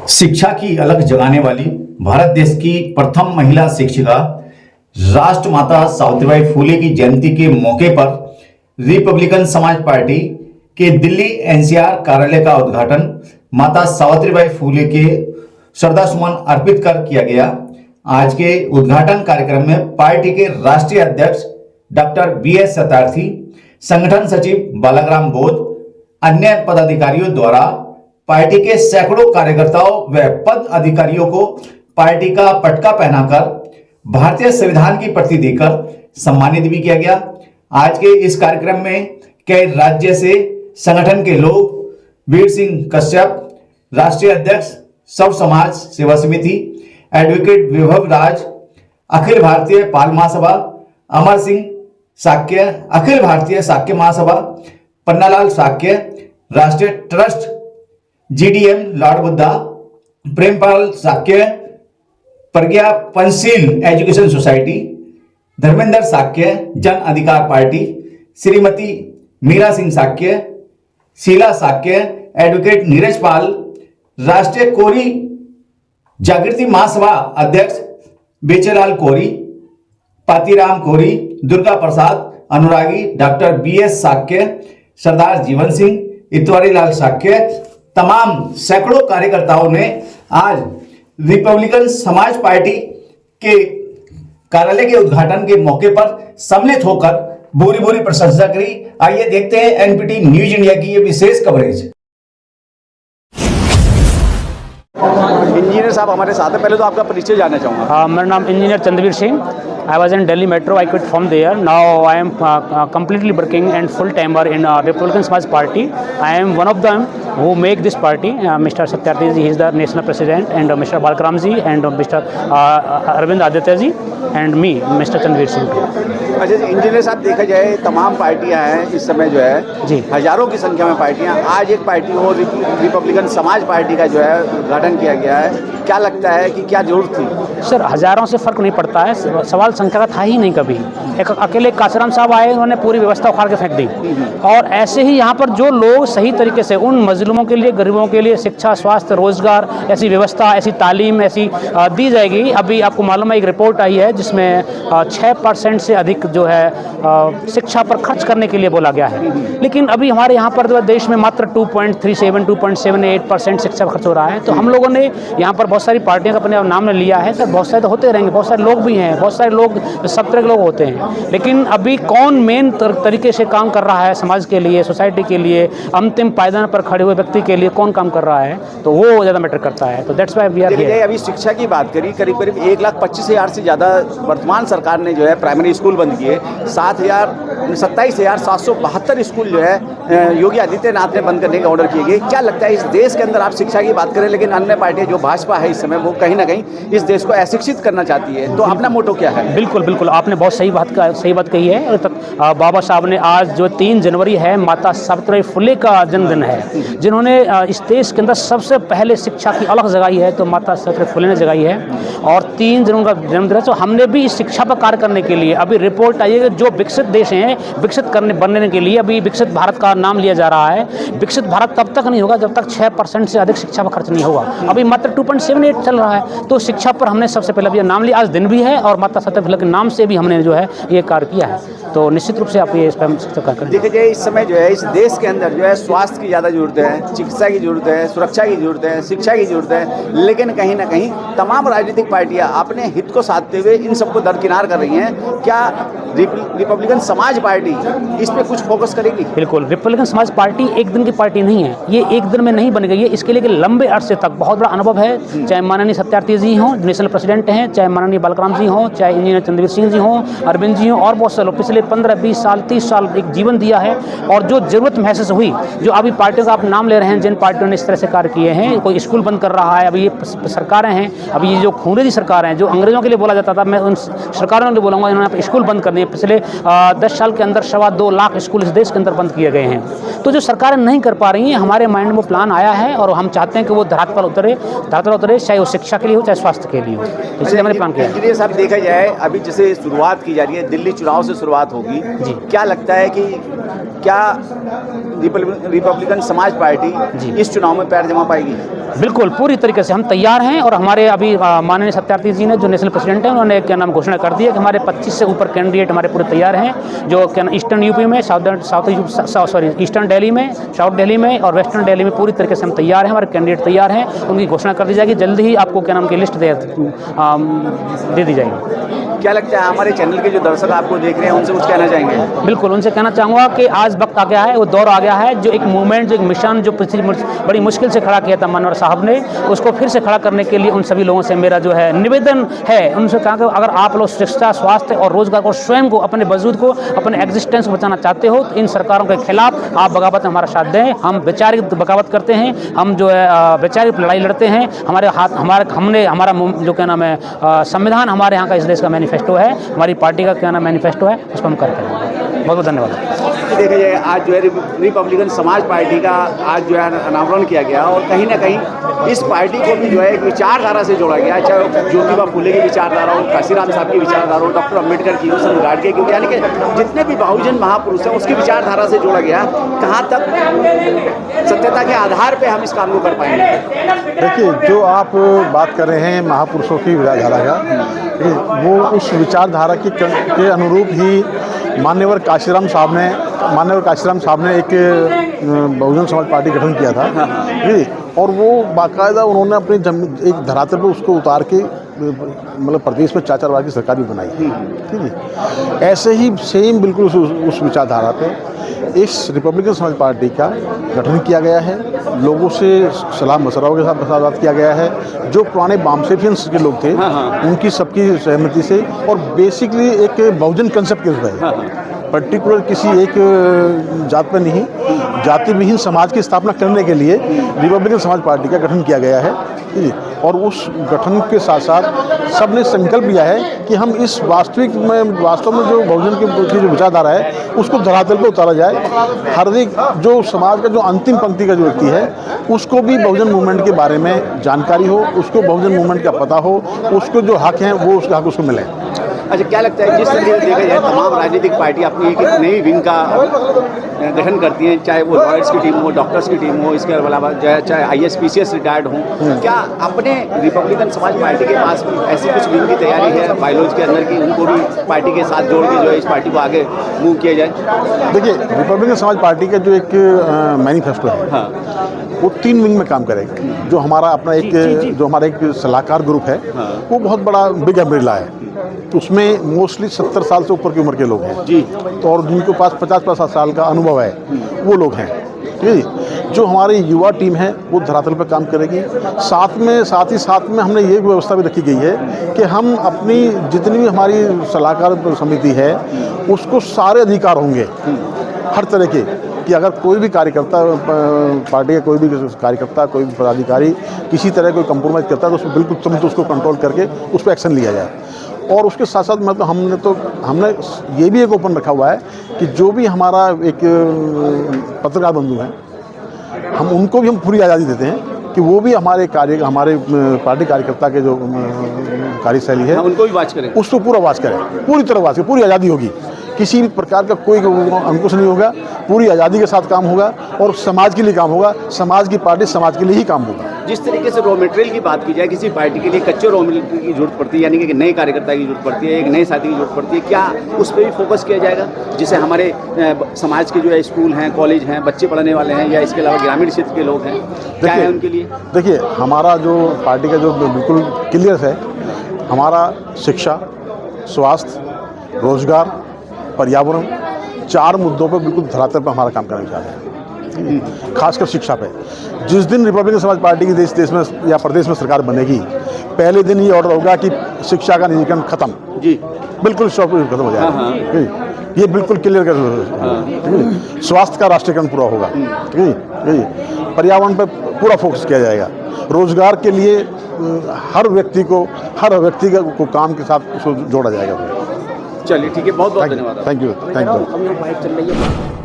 शिक्षा की अलग जगाने वाली भारत देश की प्रथम महिला शिक्षिका राष्ट्रमाता सावित्रीबाई फुले की जयंती के मौके पर रिपब्लिकन समाज पार्टी के दिल्ली एनसीआर कार्यालय का उद्घाटन माता सावित्रीबाई फुले के श्रद्धासुमन अर्पित कर किया गया। आज के उद्घाटन कार्यक्रम में पार्टी के राष्ट्रीय अध्यक्ष डॉक्टर BS सत्यार्थी, संगठन सचिव बालाग्राम बोध, अन्य पदाधिकारियों द्वारा पार्टी के सैकड़ों कार्यकर्ताओं व पद अधिकारियों को पार्टी का पटका पहनाकर भारतीय संविधान की प्रति देकर सम्मानित भी किया गया। आज के इस कार्यक्रम में कई राज्य से संगठन के लोग, वीर सिंह कश्यप, राष्ट्रीय अध्यक्ष सब समाज सेवा समिति, एडवोकेट विभव राज, अखिल भारतीय पाल महासभा, अमर सिंह साक्य, अखिल भारतीय साक्य महासभा, Pannalal Sakya, Rashtriya trust GDM lord Buddha, Prempal Sakya, Pragya Panchsheel education society, Dharmendra Sakya, Jan Adhikar party, Shrimati Meera Singh Sakya, Sheela Sakya, advocate Neeraj Pal, Rashtriya Kori Jagriti Mahasabha अध्यक्ष बेचेलाल कोरी, पातीराम कोरी, दुर्गा प्रसाद अनुरागी, डॉक्टर BS साक्य, सरदार जीवन सिंह, इतवारी लाल साक्य, तमाम सैकड़ों कार्यकर्ताओं ने आज रिपब्लिकन समाज पार्टी के कार्यालय के उद्घाटन के मौके पर सम्मिलित होकर भूरी भूरी प्रशंसा करी। आइए देखते हैं NPT न्यूज इंडिया की ये विशेष कवरेज। इंजीनियर साहब हमारे साथ है, पहले तो आपका परिचय जानना चाहूँगा। मेरा नाम engineer Chandraveer Singh. I was in Delhi Metro. I quit from there. Now I am completely working and full timer in Republican Samaj Party. I am one of them who make this party. Mr. Satyarthi ji, he is the national president, and Mr. Balkaram ji, and Mr. Arvind Aditya ji, and me, Mr. Chandveer Singh. अच्छा engineer साहब, देखा जाए तमाम पार्टियां हैं इस समय जो है जी, हजारों की संख्या में पार्टियां, आज एक पार्टी और रिपब्लिकन समाज पार्टी का जो है उद्घाटन किया गया है। क्या लगता है कि क्या जरूरत थी? सर, हजारों से फर्क नहीं पड़ता है, सवाल संख्या का था ही नहीं कभी। एक अकेले काशीराम साहब आए, उन्होंने पूरी व्यवस्था उखाड़ के फेंक दी। और ऐसे ही यहाँ पर जो लोग सही तरीके से उन मजलूमों के लिए, गरीबों के लिए शिक्षा, स्वास्थ्य, रोजगार, ऐसी व्यवस्था, ऐसी तालीम ऐसी दी जाएगी। अभी आपको मालूम है, एक रिपोर्ट आई है जिसमें 6% से अधिक जो है शिक्षा पर खर्च करने के लिए बोला गया है। लेकिन अभी हमारे यहाँ पर जो देश में मात्र 2.37, 2.78% शिक्षा पर खर्च हो रहा है। तो हम लोगों ने यहाँ पर बहुत सारी पार्टियों का अपने नाम लिया है। सर, बहुत सारे तो होते रहेंगे, बहुत सारे लोग भी हैं, बहुत सारे लोग सब तरह के लोग होते हैं। लेकिन अभी कौन मेन तरीके से काम कर रहा है समाज के लिए, सोसाइटी के लिए, अंतिम पायदान पर खड़े हुए व्यक्ति के लिए कौन काम कर रहा है, तो वो ज़्यादा मैटर करता है। तो that's why we are here. अभी शिक्षा की बात करी, करीब करीब 1,25,000 से ज़्यादा वर्तमान सरकार ने जो है प्राइमरी स्कूल बंद किए। 27,772 स्कूल जो है योगी आदित्यनाथ ने बंद करने का ऑर्डर किए गए। क्या लगता है इस देश के अंदर, आप शिक्षा की बात करें, लेकिन अन्य पार्टियां जो भाजपा है इस समय, वो कहीं ना कहीं इस देश को अशिक्षित करना चाहती है, तो अपना मोटो क्या है? बिल्कुल बिल्कुल, आपने बहुत सही बात कही है। बाबा साहब ने आज जो 3 जनवरी है, माता सावित्रीबाई फुले का जन्मदिन है, जिन्होंने इस देश के अंदर सबसे पहले शिक्षा की अलग जगाई है, तो माता सावित्रीबाई फुले ने जगाई है। और 3 जनवरी का जन्मदिन है, तो हमने भी इस शिक्षा पर कार्य करने के लिए, अभी रिपोर्ट आई है जो विकसित देश हैं, विकसित बनने के लिए अभी विकसित भारत का नाम लिया जा रहा है। विकसित भारत तब तक नहीं होगा जब तक 6% से अधिक शिक्षा पर खर्च नहीं होगा। अभी मात्र 2.78 चल रहा है। तो शिक्षा पर हमने सबसे पहले अभी नाम लिया, आज दिन भी है, और माता सावित्रीबाई फुले के नाम से भी हमने जो है ये कार्य किया है। तो निश्चित रूप से आप ये इस पर कार्य करें। देखिए जाए, इस समय जो है इस देश के अंदर जो है स्वास्थ्य की ज़्यादा जरूरत है, चिकित्सा की जरूरत है, सुरक्षा की जरूरत है, शिक्षा की जरूरत है। लेकिन कहीं ना कहीं तमाम राजनीतिक पार्टियां अपने हित को साधते हुए इन सबको दरकिनार कर रही हैं। क्या रिपब्लिकन समाज पार्टी इस पे कुछ फोकस करेगी? बिल्कुल, रिपब्लिकन समाज पार्टी एक दिन की पार्टी नहीं है, ये एक दिन में नहीं बन गई है। इसके लिए लंबे अरसे तक बहुत बड़ा अनुभव है। चाहे माननीय सत्यार्थी जी हों, नेशनल प्रेसिडेंट हैं, चाहे माननीय बालकराम जी हों, चाहे इंजीनियर चंद्रवीर सिंह जी हों, अरविंद जी हों, और बहुत से लोग पिछले 15, 20 साल, 30 साल एक जीवन दिया है। और जो जरूरत महसूस हुई, जो अभी पार्टियों का आप नाम ले रहे हैं, जिन पार्टियों ने इस तरह से कार्य किए हैं, कोई स्कूल बंद कर रहा है, अभी ये सरकारें हैं, अभी ये जो खूंरेजी सरकार हैं, जो अंग्रेजों के लिए बोला जाता था, मैं उन सरकारों के लिए बोलूँगा, इन्होंने स्कूल बंद करने, पिछले 10 साल के अंदर 2.25 लाख स्कूल इस देश के अंदर बंद किए गए हैं। तो जो सरकारें नहीं कर पा रही हैं, हमारे माइंड में वो प्लान आया है और हम चाहते हैं कि वो धरातल पर उतरे, चाहे वो शिक्षा के लिए हो चाहे स्वास्थ्य के लिए हो, इसलिए हमने प्लान किया है। इंजीनियर साहब, देखा जाए अभी जैसे शुरुआत की जा रही है, दिल्ली चुनाव से शुरुआत होगी, क्या लगता है कि क्या रिपब्लिकन समाज पार्टी इस चुनाव में पैर जमा पाएगी? बिल्कुल, पूरी तरीके से हम तैयार हैं और हमारे अभी माननीय सत्यार्थी जी ने, जो नेशनल प्रेसिडेंट हैं, उन्होंने क्या नाम घोषणा कर दी है कि हमारे 25 से ऊपर कैंडिडेट हमारे पूरे तैयार हैं, जो क्या ईस्टर्न यूपी में, ईस्टर्न दिल्ली में, साउथ दिल्ली में और वेस्टर्न दिल्ली में पूरी तरीके से हम तैयार हैं, हमारे कैंडिडेट तैयार हैं। उनकी घोषणा कर दी जाएगी, जल्दी ही आपको क्या नाम की लिस्ट दे दी जाएगी। क्या लगता है हमारे चैनल के जो दर्शक आपको देख रहे हैं उनसे कुछ कहना चाहेंगे? बिल्कुल, उनसे कहना चाहूँगा कि आज वक्त आ गया है, वो दौर आ गया है, जो एक मूवमेंट, जो एक मिशन, जो बड़ी मुश्किल से खड़ा किया था मनोहर साहब ने, उसको फिर से खड़ा करने के लिए उन सभी लोगों से मेरा जो है निवेदन है, उनसे कहा कि अगर आप लोग शिक्षा, स्वास्थ्य और रोजगार को, स्वयं को, अपने वजूद को, अपने एग्जिस्टेंस को बचाना चाहते हो, तो इन सरकारों के खिलाफ आप बगावत में हमारा साथ दें। हम वैचारिक बगावत करते हैं, हम जो है वैचारिक लड़ाई लड़ते हैं। हमारा जो क्या नाम है संविधान हमारे यहाँ का, इस देश का मैनिफेस्टो है, हमारी पार्टी का क्या नाम मैनिफेस्टो है, उस पर हम करते हैं। बहुत बहुत धन्यवाद। देखा जाए आज जो है रिपब्लिकन समाज पार्टी का आज जो है अनावरण किया गया और कहीं ना कहीं इस पार्टी को भी जो है एक विचारधारा से जोड़ा गया, चाहे ज्योतिबा फुले की विचारधारा हो, काशीराम साहब की विचारधारा हो, डॉक्टर अम्बेडकर की हो, सब गाड़ के, क्योंकि यानी कि जितने भी बहुजन महापुरुष हैं उसकी विचारधारा से जोड़ा गया। कहाँ तक सत्यता के आधार पर हम इस काम को कर पाएंगे? देखिए, जो आप बात कर रहे हैं महापुरुषों की विचारधारा का, वो उस विचारधारा के अनुरूप ही मान्यवर काशीराम साहब ने एक बहुजन समाज पार्टी गठन किया था, और वो बाकायदा उन्होंने अपनी एक धरातल पर उसको उतार के मतलब प्रदेश में 4 बार की सरकार भी बनाई, ठीक है। ऐसे ही सेम बिल्कुल उस विचारधारा पे इस रिपब्लिकन समाज पार्टी का गठन किया गया है। लोगों से सलाह मशवरों के साथ मसावदात किया गया है। जो पुराने बामसेफियंस के लोग थे उनकी सबकी सहमति से, और बेसिकली एक बहुजन कंसेप्ट के रूप पर्टिकुलर किसी एक जात पर नहीं, जाति विहीन समाज की स्थापना करने के लिए रिपब्लिकन समाज पार्टी का गठन किया गया है, ठीक है। और उस गठन के साथ साथ सब ने संकल्प लिया है कि हम इस वास्तव में जो बहुजन की जो विचारधारा है उसको धरातल पर उतारा जाए। हर एक जो समाज का जो अंतिम पंक्ति का जो व्यक्ति है उसको भी बहुजन मूवमेंट के बारे में जानकारी हो, उसको बहुजन मूवमेंट का पता हो, उसको जो हक हैं वो उसका हक उसको मिले। अच्छा, क्या लगता है जिस तरीके से देखा जाए तमाम राजनीतिक पार्टी अपनी एक नई विंग का गठन करती हैं, चाहे वो लॉयर्स की टीम हो, डॉक्टर्स की टीम हो, इसके अलावा चाहे IAS PCS रिटायर्ड हों, क्या अपने रिपब्लिकन समाज पार्टी के पास ऐसी कुछ विंग की तैयारी है बायोलॉजी के अंदर की, उनको भी पार्टी के साथ जोड़ के जो है इस पार्टी को आगे मूव किया जाए? देखिए, रिपब्लिकन समाज पार्टी का जो एक मैनिफेस्टो है वो 3 विंग में काम करेगा। जो हमारा अपना एक सलाहकार ग्रुप है वो बहुत बड़ा बिग अम्ब्रेला है, उसमें मोस्टली 70 साल से ऊपर की उम्र के लोग हैं जी, तो और जिनके पास 50 साल का अनुभव है वो लोग हैं, ठीक है। जो हमारी युवा टीम है वो धरातल पर काम करेगी। साथ ही साथ में हमने ये व्यवस्था भी रखी गई है कि हम अपनी जितनी भी हमारी सलाहकार समिति है उसको सारे अधिकार होंगे हर तरह के, कि अगर कोई भी कार्यकर्ता, पार्टी का कोई भी कार्यकर्ता, कोई भी पदाधिकारी किसी तरह कोई कंप्रोमाइज़ करता है तो उसको बिल्कुल तुरंत उसको कंट्रोल करके उस पर एक्शन लिया जाए। और उसके साथ साथ मतलब हमने ये भी एक ओपन रखा हुआ है कि जो भी हमारा एक पत्रकार बंधु हैं हम उनको भी हम पूरी आज़ादी देते हैं कि वो भी हमारे पार्टी कार्यकर्ता के जो कार्यशैली है उनको भी वाच करें, उसको पूरा वाच करें, पूरी तरह वाच करें, पूरी आज़ादी होगी, किसी भी प्रकार का कोई अंकुश नहीं होगा, पूरी आज़ादी के साथ काम होगा और समाज के लिए काम होगा। समाज की पार्टी समाज के लिए ही काम होगा। जिस तरीके से रॉ मटेरियल की बात की जाए, किसी पार्टी के लिए कच्चे रॉ मटेरियल की जरूरत पड़ती है, यानी कि नए कार्यकर्ता की जरूरत पड़ती है, एक नए साथी की जरूरत पड़ती है, क्या उस पर भी फोकस किया जाएगा जिससे हमारे समाज के जो है स्कूल हैं, कॉलेज हैं, बच्चे पढ़ने वाले हैं या इसके अलावा ग्रामीण क्षेत्र के लोग हैं, क्या है उनके लिए? देखिए, हमारा जो पार्टी का जो बिल्कुल क्लियर है, हमारा शिक्षा, स्वास्थ्य, रोजगार, पर्यावरण 4 मुद्दों पर बिल्कुल धरातल पर हमारा काम करना चाहते हैं, खासकर शिक्षा पे। जिस दिन रिपब्लिकन समाज पार्टी की देश में या प्रदेश में सरकार बनेगी, पहले दिन ये ऑर्डर होगा कि शिक्षा का निजीकरण खत्म जी, बिल्कुल खत्म हो जाएगा, ये बिल्कुल क्लियर कर। स्वास्थ्य का राष्ट्रीयकरण पूरा होगा, पर्यावरण पर पूरा फोकस किया जाएगा, रोजगार के लिए हर व्यक्ति को काम के साथ उसको जोड़ा जाएगा। चलिए ठीक है, बहुत बहुत धन्यवाद। Thank you. अब यहाँ बाइक चल रही है।